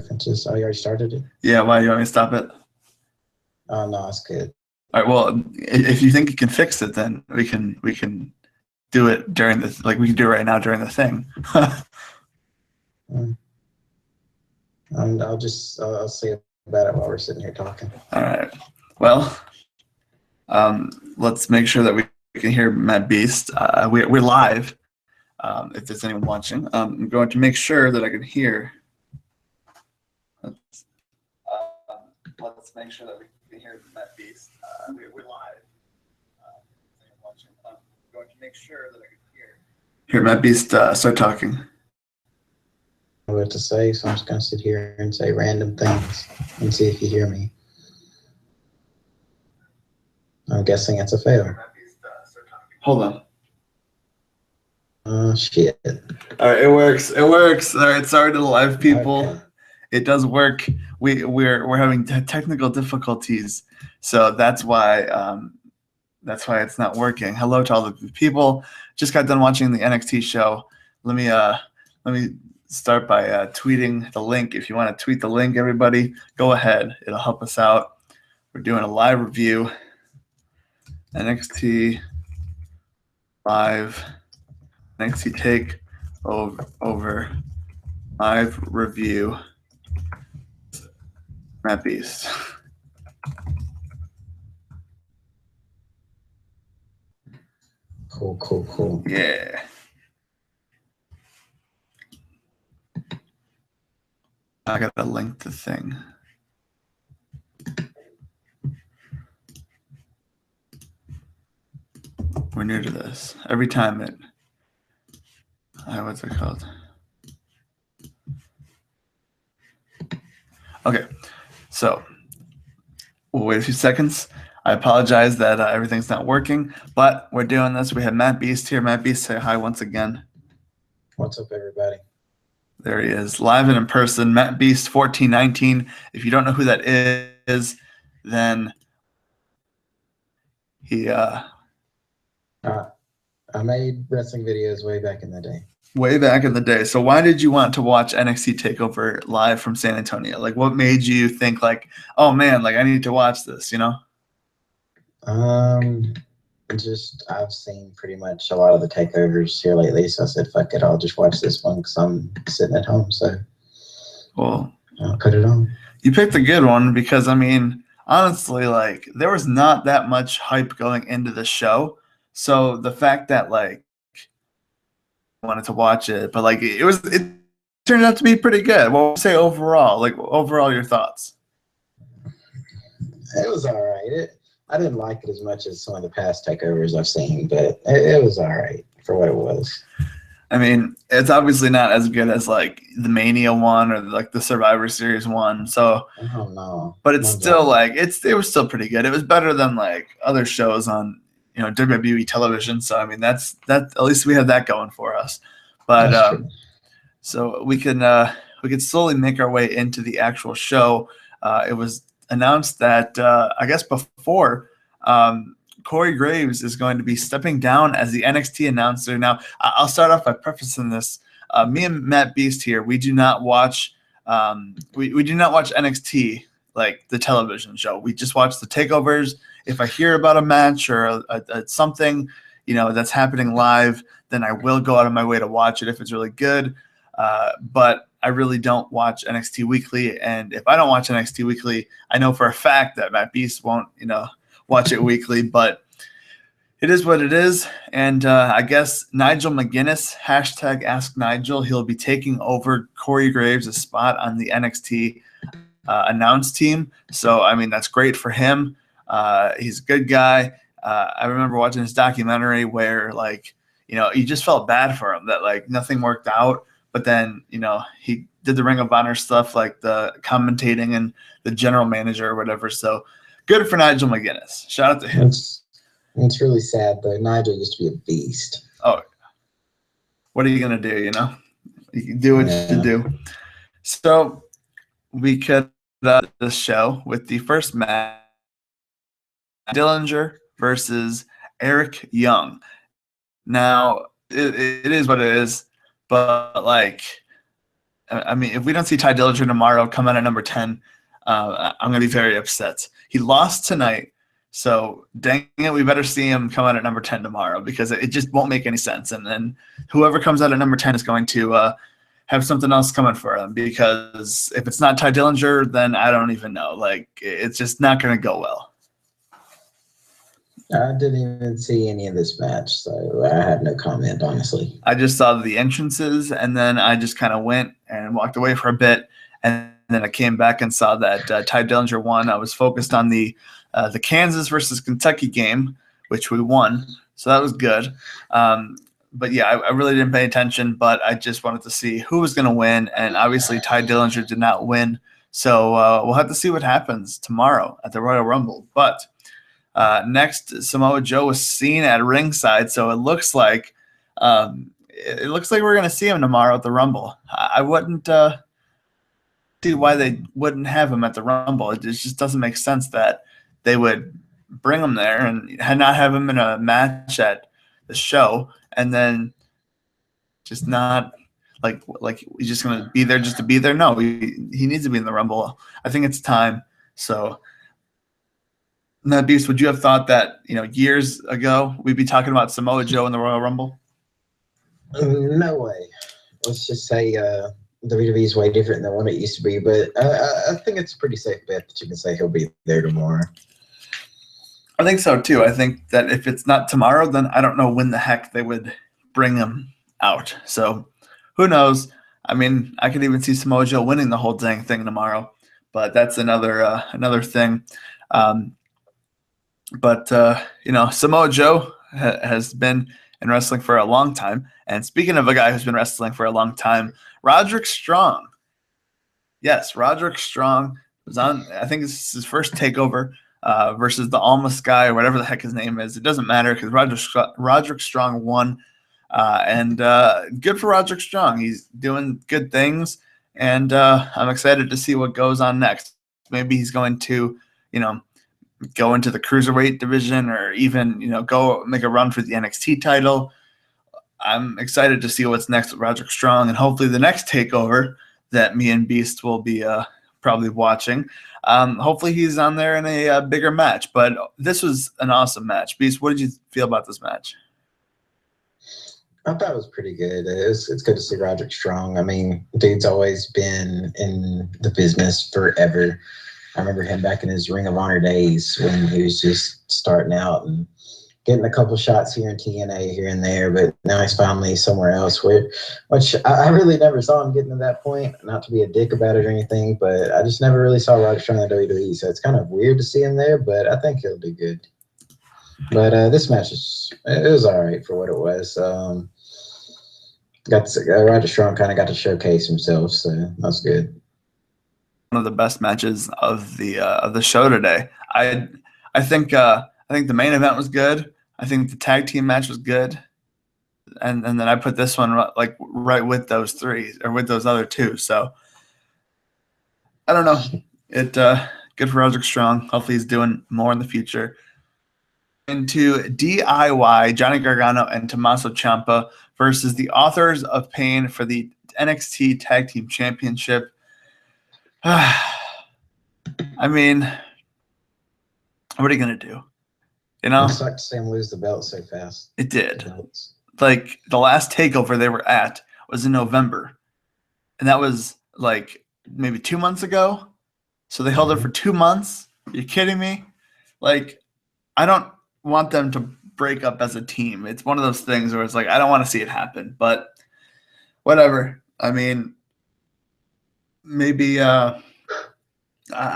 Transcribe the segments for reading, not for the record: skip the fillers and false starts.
preferences. Oh, you already started it? Yeah, why do you want me to stop it? Oh, no, it's good. All right, well, if you think you can fix it, then we can do it during this, like we can do it right now during the thing. I'll say about it while we're sitting here talking. All right. Well, let's make sure that we can hear Matt Beast. We're live. If there's anyone watching, I'm going to make sure that I can hear. Let's make sure that we can hear Matt Beast. We're live. Watching. I'm going to make sure that I can hear Matt Beast start talking. I don't know what to say, so I'm just going to sit here and say random things and see if you hear me. I'm guessing it's a fail. Hold on. Shit. All right, it works. It works. All right, sorry to the live people. Okay. It does work. We're having technical difficulties, so that's why it's not working. Hello to all the people. Just got done watching the NXT show. Let me start by tweeting the link. If you want to tweet the link, everybody, go ahead. It'll help us out. We're doing a live review. NXT live. NXT TakeOver live review. Matt Beast. Cool. Yeah. I gotta link the thing. We're new to this. Every time it. What's it called? Okay, so we'll wait a few seconds. I apologize that everything's not working, but we're doing this. We have Matt Beast here. Matt Beast, say hi once again. What's up, everybody? There he is, live and in person. Matt Beast 1419. If you don't know who that is, then he I made wrestling videos way back in the day. Way back in the day. So why did you want to watch NXT TakeOver live from San Antonio? Like, what made you think, like, oh man, like I need to watch this, you know? Just I've seen pretty much a lot of the takeovers here lately, so I said, fuck it, I'll just watch this one because I'm sitting at home, so Well, I'll put it on. You picked a good one because, I mean, honestly, like, there was not that much hype going into the show. So the fact that, like, I wanted to watch it, but, like, it turned out to be pretty good. What would you say overall? Like, overall, your thoughts? It was all right. I didn't like it as much as some of the past takeovers I've seen, but it was all right for what it was. I mean, it's obviously not as good as like the Mania one or like the Survivor Series one. So, oh no, but it's still like it was still pretty good. It was better than like other shows on WWE television. So I mean, that at least we have that going for us. But so we can slowly make our way into the actual show. It was announced that I guess before Corey Graves is going to be stepping down as the NXT announcer. Now, I'll start off by prefacing this. Me and Matt Beast here, we do not watch we do not watch NXT, like the television show. We just watch the takeovers. If I hear about a match or something, that's happening live, then I will go out of my way to watch it if it's really good. But I really don't watch NXT Weekly, and if I don't watch NXT Weekly, I know for a fact that Matt Beast won't, watch it weekly. But it is what it is, and I guess Nigel McGuinness, hashtag Ask Nigel, he'll be taking over Corey Graves' spot on the NXT announce team. So, I mean, that's great for him. He's a good guy. I remember watching his documentary where, like, you just felt bad for him that, like, nothing worked out. But then, he did the Ring of Honor stuff, like the commentating and the general manager or whatever. So good for Nigel McGuinness. Shout out to him. It's really sad, but Nigel used to be a beast. Oh, what are you going to do, You can do what you do. So we could this show with the first match, Dillinger versus Eric Young. Now, it is what it is. But, like, I mean, if we don't see Ty Dillinger tomorrow come out at number 10, I'm going to be very upset. He lost tonight, so dang it, we better see him come out at number 10 tomorrow because it just won't make any sense. And then whoever comes out at number 10 is going to have something else coming for them, because if it's not Ty Dillinger, then I don't even know. Like, it's just not going to go well. I didn't even see any of this match, so I have no comment, honestly. I just saw the entrances, and then I just kind of went and walked away for a bit, and then I came back and saw that Ty Dillinger won. I was focused on the Kansas versus Kentucky game, which we won, so that was good. But yeah, I really didn't pay attention, but I just wanted to see who was going to win, and obviously Ty Dillinger did not win, so we'll have to see what happens tomorrow at the Royal Rumble. But next, Samoa Joe was seen at ringside, so it looks like we're going to see him tomorrow at the Rumble. I wouldn't see why they wouldn't have him at the Rumble. It just doesn't make sense that they would bring him there and not have him in a match at the show, and then just not like he's just going to be there just to be there. No, he needs to be in the Rumble. I think it's time. So. Now, Beast, would you have thought that, years ago we'd be talking about Samoa Joe in the Royal Rumble? No way. Let's just say WWE is way different than what it used to be, but I think it's a pretty safe bet that you can say he'll be there tomorrow. I think so, too. I think that if it's not tomorrow, then I don't know when the heck they would bring him out. So who knows? I mean, I could even see Samoa Joe winning the whole dang thing tomorrow, but that's another thing. But Samoa Joe has been in wrestling for a long time. And speaking of a guy who's been wrestling for a long time, Roderick Strong. Yes, Roderick Strong was on, I think this is his first TakeOver versus the Almas guy or whatever the heck his name is. It doesn't matter because Roderick Strong won. And good for Roderick Strong. He's doing good things. And I'm excited to see what goes on next. Maybe he's going to, go into the cruiserweight division or even, go make a run for the NXT title. I'm excited to see what's next with Roderick Strong, and hopefully the next TakeOver that me and Beast will be probably watching. Hopefully he's on there in a bigger match, but this was an awesome match. Beast, what did you feel about this match? I thought it was pretty good. It's good to see Roderick Strong. I mean, dude's always been in the business forever. I remember him back in his Ring of Honor days when he was just starting out and getting a couple shots here in TNA here and there, but now he's finally somewhere else, which I really never saw him getting to that point. Not to be a dick about it or anything, but I just never really saw Roderick Strong in WWE, so it's kind of weird to see him there, but I think he'll do good. But this match it was all right for what it was. Roderick Strong kind of got to showcase himself, so that's good. One of the best matches of the show today. I think the main event was good. I think the tag team match was good, and then I put this one right with those three or with those other two. So I don't know. It good for Roderick Strong. Hopefully he's doing more in the future. Into DIY, Johnny Gargano and Tommaso Ciampa versus the Authors of Pain for the NXT Tag Team Championship. I mean, what are you going to do? It sucked to see him lose the belt so fast. It did. Like, the last TakeOver they were at was in November. And that was, maybe 2 months ago. So they held it for 2 months. Are you kidding me? I don't want them to break up as a team. It's one of those things where it's I don't want to see it happen. But whatever. I mean, maybe I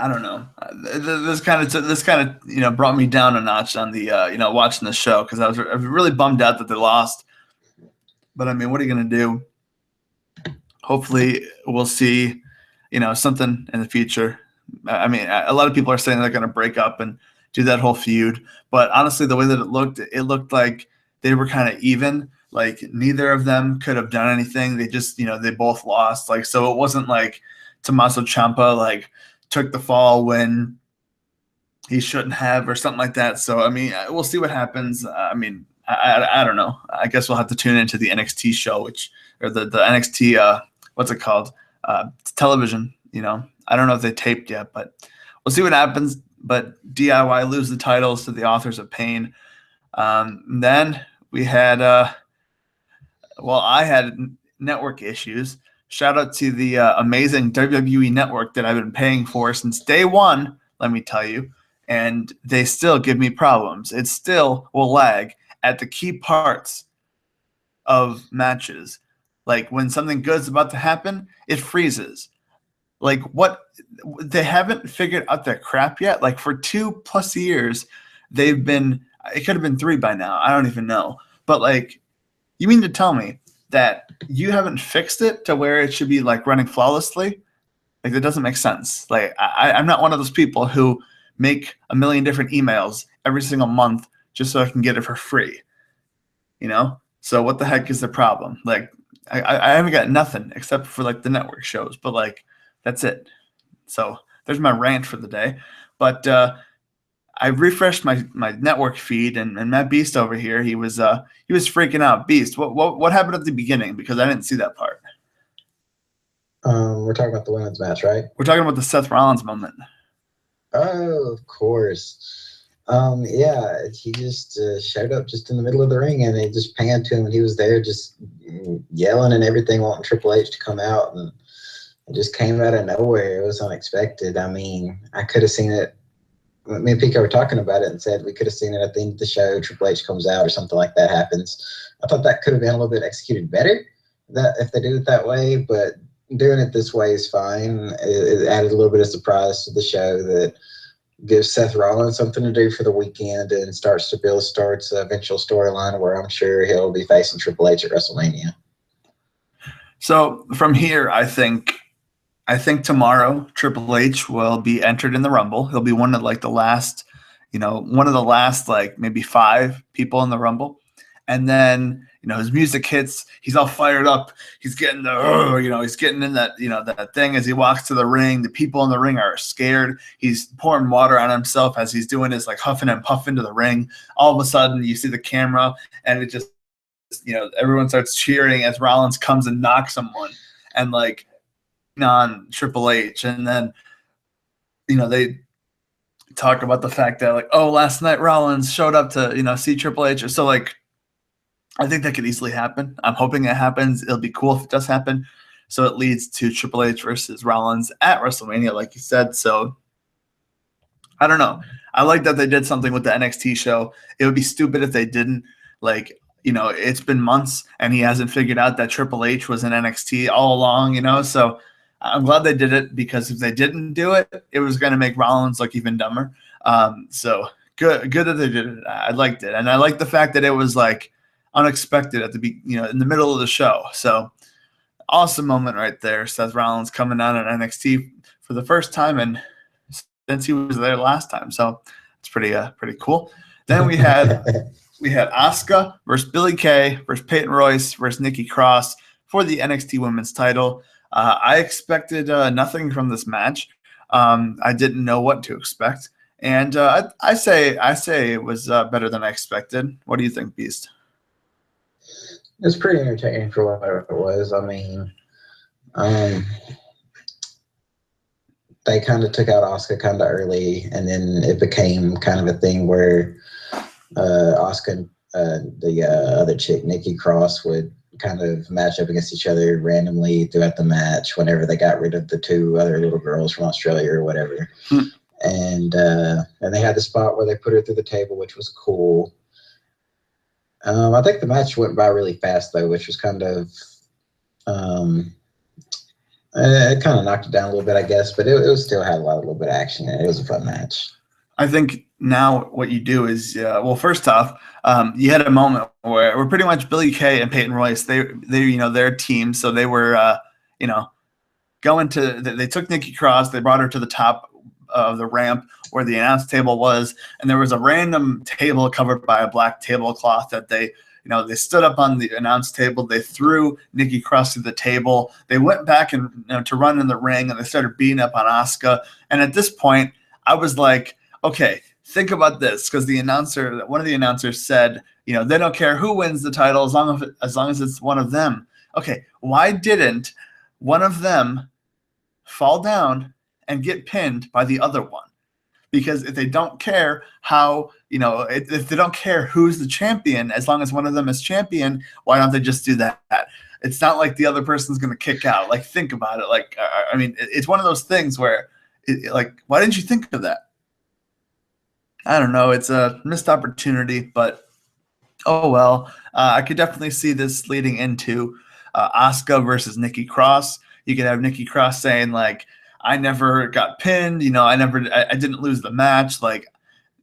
don't know. This kind of brought me down a notch on the watching the show because I was really bummed out that they lost. But I mean, what are you going to do? Hopefully, we'll see something in the future. I mean, a lot of people are saying they're going to break up and do that whole feud. But honestly, the way that it looked like they were kind of even. Neither of them could have done anything. They just they both lost. So it wasn't like Tommaso Ciampa took the fall when he shouldn't have or something like that. So I mean, we'll see what happens. I mean, I don't know. I guess we'll have to tune into the NXT show, or the NXT what's it called? television. I don't know if they taped yet, but we'll see what happens. But DIY lose the titles to the Authors of Pain. Then we had, I had network issues. Shout out to the amazing WWE network that I've been paying for since day one, let me tell you. And they still give me problems. It still will lag at the key parts of matches. Like when something good's about to happen, it freezes. Like what? They haven't figured out their crap yet. Like for 2+ years, they've been, it could have been 3 by now. I don't even know. But like, you mean to tell me that you haven't fixed it to where it should be like running flawlessly? Like that doesn't make sense. Like I'm not one of those people who make a million different emails every single month just so I can get it for free. So what the heck is the problem? Like I haven't got nothing except for like the network shows, but like that's it. So there's my rant for the day. But I refreshed my network feed, and Matt Beast over here, he was freaking out. Beast, what happened at the beginning? Because I didn't see that part. We're talking about the women's match, right? We're talking about the Seth Rollins moment. Oh, of course. Yeah, he just showed up just in the middle of the ring, and it just panned to him, and he was there just yelling and everything, wanting Triple H to come out, and it just came out of nowhere. It was unexpected. I mean, I could have seen it. Me and Pico were talking about it and said we could have seen it at the end of the show. Triple H comes out or something like that happens. I thought that could have been a little bit executed better that if they did it that way, but doing it this way is fine. It added a little bit of surprise to the show that gives Seth Rollins something to do for the weekend and starts an eventual storyline where I'm sure he'll be facing Triple H at WrestleMania. So from here, I think tomorrow Triple H will be entered in the Rumble. He'll be one of like the last, like maybe 5 people in the Rumble. And then, his music hits. He's all fired up. He's getting he's getting in that, that thing as he walks to the ring. The people in the ring are scared. He's pouring water on himself as he's doing his like huffing and puffing to the ring. All of a sudden you see the camera and it just, everyone starts cheering as Rollins comes and knocks someone. And like, on Triple H, and then they talk about the fact that like, oh, last night Rollins showed up to see Triple H. So like I think that could easily happen. I'm hoping it happens. It'll be cool if it does happen. So it leads to Triple H versus Rollins at WrestleMania, like you said. So I don't know. I like that they did something with the NXT show. It would be stupid if they didn't. Like, it's been months and he hasn't figured out that Triple H was in NXT all along, so I'm glad they did it, because if they didn't do it, it was going to make Rollins look even dumber. So good that they did it. I liked it. And I liked the fact that it was like unexpected at the in the middle of the show. So awesome moment right there. Seth Rollins coming out on NXT for the first time and since he was there last time. So it's pretty cool. Then we had Asuka versus Billie Kay versus Peyton Royce versus Nikki Cross for the NXT Women's title. I expected nothing from this match. I didn't know what to expect, and I say it was better than I expected. What do you think, Beast? It's pretty entertaining for what it was. I mean, they kind of took out Asuka kind of early, and then it became kind of a thing where Asuka and the other chick, Nikki Cross, would kind of match up against each other randomly throughout the match whenever they got rid of the 2 other little girls from Australia or whatever. And they had the spot where they put her through the table, which was cool. I think the match went by really fast though, which was kind of it kind of knocked it down a little bit, I guess, but it still had a little bit of action in it. It was a fun match. I think now what you do is, first off, you had a moment where we're pretty much Billie Kay and Peyton Royce. They their team, so they were, going to. They took Nikki Cross. They brought her to the top of the ramp where the announce table was, and there was a random table covered by a black tablecloth that they stood up on the announce table. They threw Nikki Cross to the table. They went back and to run in the ring, and they started beating up on Asuka. And at this point, I was like, okay, think about this, because one of the announcers said, they don't care who wins the title as long as it's one of them. Okay, why didn't one of them fall down and get pinned by the other one. Because if they don't care how, if they don't care who's the champion, as long as one of them is champion, why don't they just do that? It's not like the other person's going to kick out. Like, think about it. Like, I mean, it's one of those things where, why didn't you think of that? I don't know. It's a missed opportunity, but oh well. I could definitely see this leading into Asuka versus Nikki Cross. You could have Nikki Cross saying, like, I never got pinned. I didn't lose the match. Like,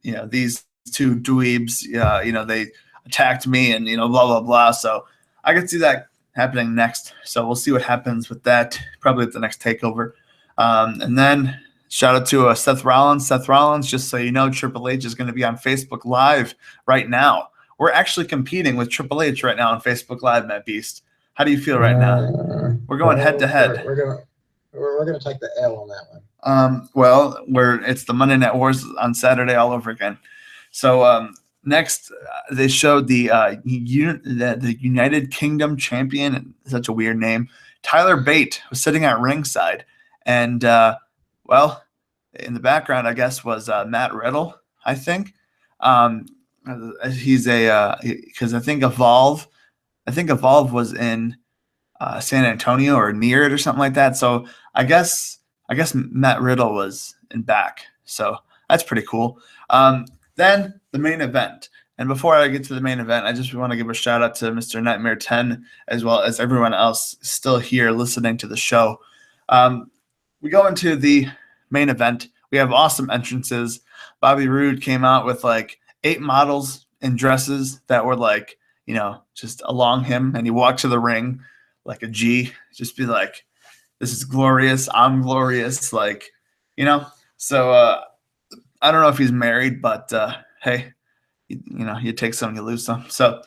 these two dweebs, they attacked me and, blah, blah, blah. So I could see that happening next. So we'll see what happens with that, probably at the next TakeOver. And then shout out to Seth Rollins. Seth Rollins, just so you know, Triple H is going to be on Facebook Live right now. We're actually competing with Triple H right now on Facebook Live, Matt Beast. How do you feel right now? We're going head to head. We're going to take the L on that one. Well, it's the Monday Night Wars on Saturday all over again. So next, they showed the United Kingdom champion, such a weird name. Tyler Bate was sitting at ringside, and well, in the background, I guess, was Matt Riddle. I think he's because I think Evolve was in San Antonio or near it or something like that. So I guess Matt Riddle was in back. So that's pretty cool. Then the main event. And before I get to the main event, I just want to give a shout out to Mr. Nightmare 10 as well as everyone else still here listening to the show. We go into the main event. We have awesome entrances. Bobby Roode came out with like 8 models in dresses that were like, just along him. And he walked to the ring like a G, just be like, this is glorious. I'm glorious. Like, so I don't know if he's married, but hey, you take some, you lose some. So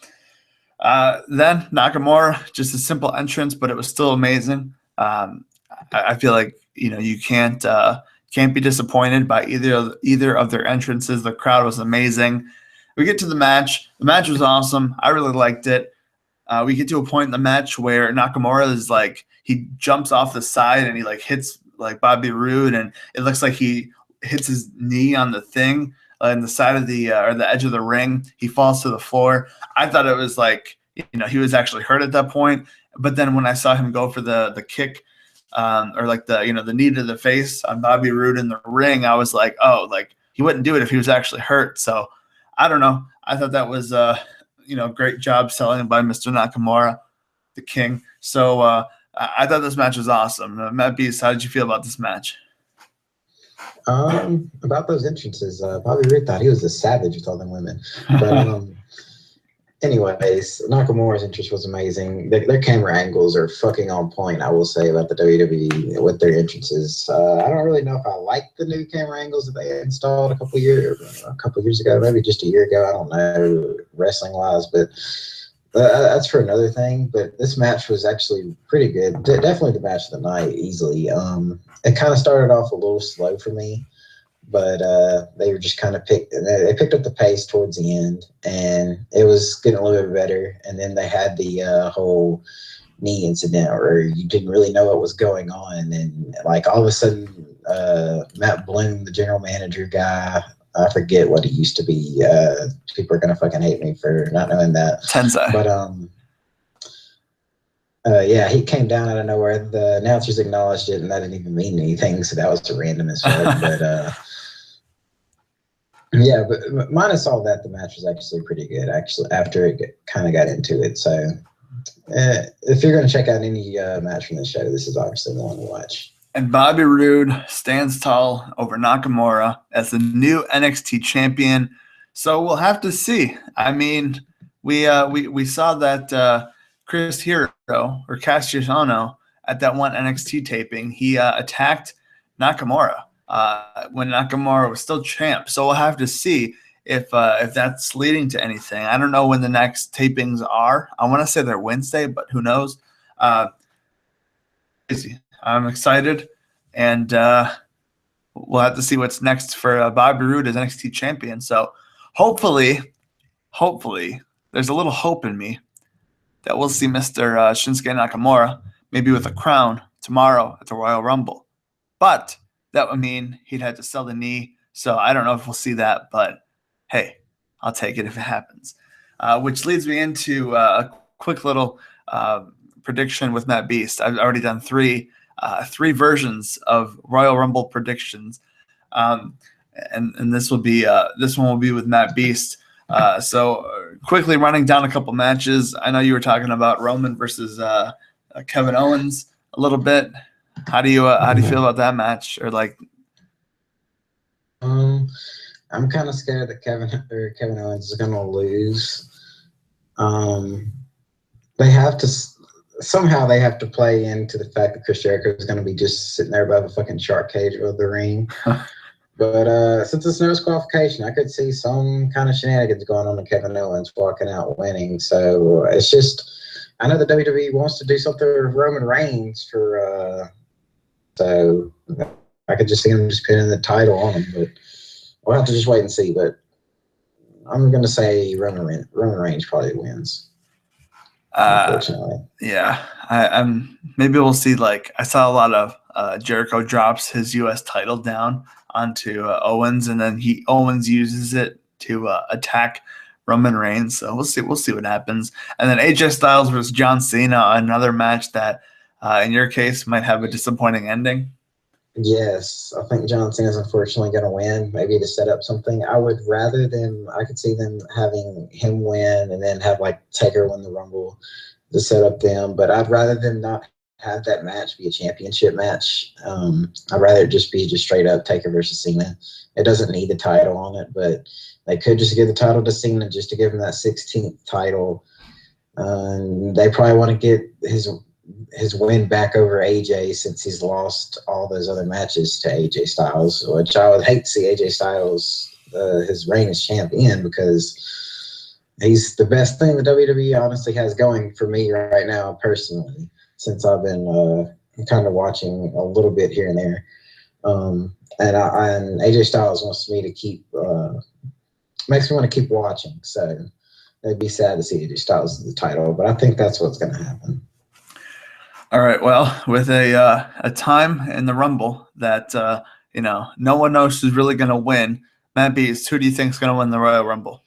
then Nakamura, just a simple entrance, but it was still amazing. I feel like, you can't be disappointed by either of their entrances. The crowd was amazing. We get to the match. The match was awesome. I really liked it. We get to a point in the match where Nakamura is like, he jumps off the side and he like hits like Bobby Roode, and it looks like he hits his knee on the thing on the side of the or the edge of the ring. He falls to the floor. I thought it was like, he was actually hurt at that point. But then when I saw him go for the kick, or like the knee to the face on Bobby Roode in the ring, I was like, oh, like he wouldn't do it if he was actually hurt. So I don't know. I thought that was great job selling by Mr. Nakamura, the king. So I thought this match was awesome. Matt Beast, how did you feel about this match? About those entrances, Bobby Roode thought he was a savage with all them women. But anyways, Nakamura's entrance was amazing. Their camera angles are fucking on point, I will say, about the WWE with their entrances. I don't really know if I like the new camera angles that they installed a couple years ago, maybe just a year ago. I don't know, wrestling-wise, but that's for another thing. But this match was actually pretty good. Definitely the match of the night, easily. It kind of started off a little slow for me, but they were just kind of picked up the pace towards the end, and it was getting a little bit better. And then they had the whole knee incident where you didn't really know what was going on, and like all of a sudden, Matt Bloom, the general manager guy, I forget what he used to be. People are gonna fucking hate me for not knowing that. Tensei. But yeah, he came down out of nowhere. The announcers acknowledged it, and that didn't even mean anything, so that was random as fuck. But yeah, but minus all that, the match was actually pretty good. Actually, after it kind of got into it, so if you're gonna check out any match from the show, this is obviously the one to watch. And Bobby Roode stands tall over Nakamura as the new NXT champion. So we'll have to see. I mean, we saw that Chris Hero or Castellano at that one NXT taping, he attacked Nakamura when Nakamura was still champ. So we'll have to see if that's leading to anything. I don't know when the next tapings are. I want to say they're Wednesday, but who knows? Crazy. I'm excited, and we'll have to see what's next for Bobby Roode as NXT champion. So hopefully, there's a little hope in me that we'll see Mr. Shinsuke Nakamura maybe with a crown tomorrow at the Royal Rumble. But that would mean he'd have to sell the knee. So I don't know if we'll see that, but hey, I'll take it if it happens. Which leads me into a quick little prediction with Matt Beast. I've already done three versions of Royal Rumble predictions, and this one will be with Matt Beast. So quickly running down a couple matches. I know you were talking about Roman versus Kevin Owens a little bit. How do you feel about that match? Or like, I'm kind of scared that Kevin Owens is going to lose. They have to somehow play into the fact that Chris Jericho is going to be just sitting there above a fucking shark cage of the ring. But since it's no disqualification, I could see some kind of shenanigans going on with Kevin Owens walking out winning. So it's just, I know the WWE wants to do something with Roman Reigns so I could just see him just pinning the title on him, but we'll have to just wait and see. But I'm going to say Roman Reigns probably wins. Unfortunately. Yeah. I'm maybe we'll see. Like, I saw a lot of Jericho drops his U.S. title down onto Owens, and then Owens uses it to attack Roman Reigns. So we'll see what happens. And then AJ Styles versus John Cena, another match that in your case might have a disappointing ending. Yes, I think John Cena's unfortunately going to win, maybe to set up something. I could see them having him win and then have like Taker win the Rumble to set up them. But I'd rather them not have that match be a championship match. I'd rather it just be straight up Taker versus Cena. It doesn't need the title on it, but they could just give the title to Cena just to give him that 16th title. They probably want to get his win back over AJ since he's lost all those other matches to AJ Styles, which I would hate to see AJ Styles his reign as champion, because he's the best thing the WWE honestly has going for me right now personally, since I've been kind of watching a little bit here and there. And AJ Styles wants me to keep makes me want to keep watching. So it'd be sad to see AJ Styles in the title, but I think that's what's going to happen. All right. Well, with a time in the Rumble that no one knows who's really going to win, Matt Beast, who do you think is going to win the Royal Rumble?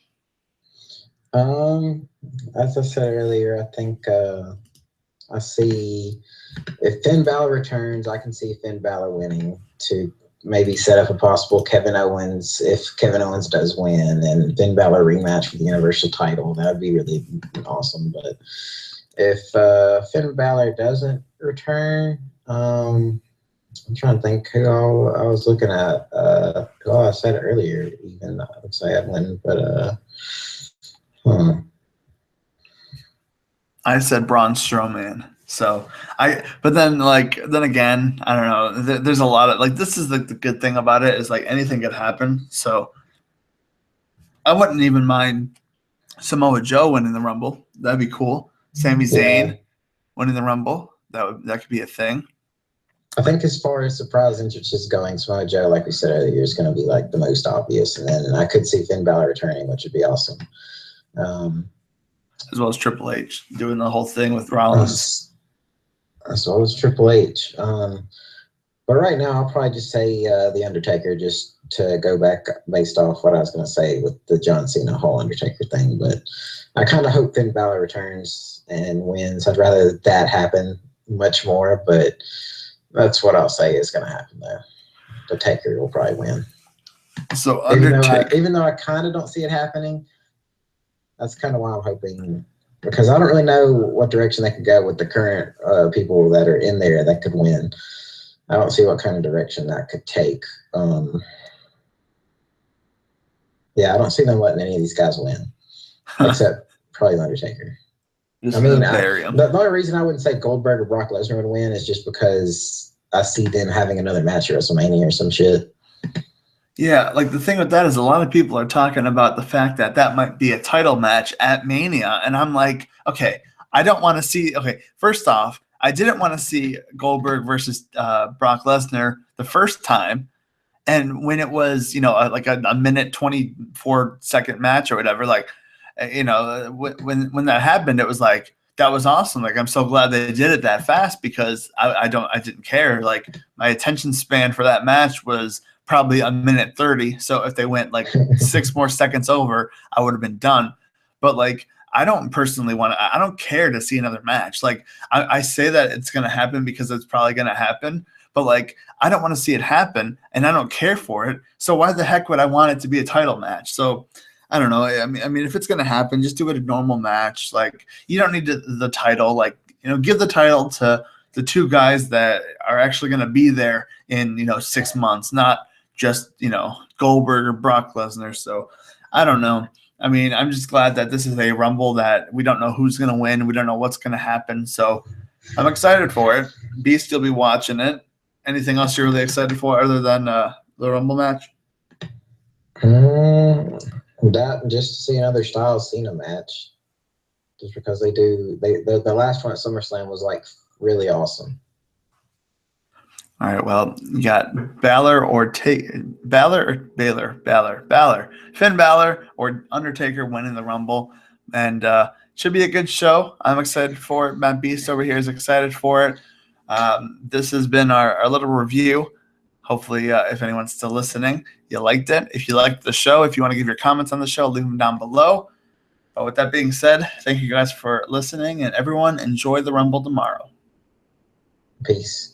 As I said earlier, I think I see if Finn Balor returns, I can see Finn Balor winning to maybe set up a possible Kevin Owens. If Kevin Owens does win and Finn Balor rematch for the Universal title, that would be really awesome. But if Finn Balor doesn't return, I'm trying to think who I was looking at. I said it earlier, even I would say I'd win, but I said Braun Strowman. So but then again, I don't know. There's a lot of this is the good thing about it is anything could happen. So I wouldn't even mind Samoa Joe winning the Rumble. That'd be cool. Sami Zayn winning the Rumble. That could be a thing. I think as far as surprise entrances going, Samoa Joe, like we said earlier, is going to be the most obvious, and then I could see Finn Balor returning, which would be awesome. As well as Triple H doing the whole thing with Rollins. As well as Triple H. But right now, I'll probably just say The Undertaker, just to go back based off what I was going to say with the John Cena whole Undertaker thing. But I kind of hope Finn Balor returns and wins. I'd rather that happen much more, but that's what I'll say is going to happen there. The Taker will probably win. So Undertaker. Even though I kind of don't see it happening, that's kind of why I'm hoping, because I don't really know what direction they could go with the current people that are in there that could win. I don't see what kind of direction that could take. I don't see them letting any of these guys win, except probably The Undertaker. The only reason I wouldn't say Goldberg or Brock Lesnar would win is just because I see them having another match at WrestleMania or some shit. Yeah, the thing with that is a lot of people are talking about the fact that might be a title match at Mania, and I'm like, okay, I don't want to see. Okay, first off, I didn't want to see Goldberg versus Brock Lesnar the first time, and when it was a minute 24-second match or whatever, when that happened, it was that was awesome. Like, I'm so glad they did it that fast because I didn't care. Like, my attention span for that match was probably a minute 30. So if they went like 6 more seconds over, I would have been done. But like, I don't care to see another match. Like, I say that it's going to happen because it's probably going to happen, but like, I don't want to see it happen and I don't care for it. So why the heck would I want it to be a title match? So I don't know. I mean, if it's going to happen, just do it a normal match. Like, you don't need the title. Like, give the title to the 2 guys that are actually going to be there in, 6 months, not just, Goldberg or Brock Lesnar. So I don't know. I mean, I'm just glad that this is a Rumble that we don't know who's going to win. We don't know what's going to happen. So I'm excited for it. Beast will be watching it. Anything else you're really excited for other than the Rumble match? That just to see another Styles Cena match, just because the last one at SummerSlam was like really awesome. All right, well, you got Finn Balor or Undertaker winning the Rumble, and should be a good show. I'm excited for it. Matt Beast over here is excited for it. This has been our little review. Hopefully, if anyone's still listening, you liked it. If you liked the show, if you want to give your comments on the show, leave them down below. But with that being said, thank you guys for listening, and everyone enjoy the Rumble tomorrow. Peace.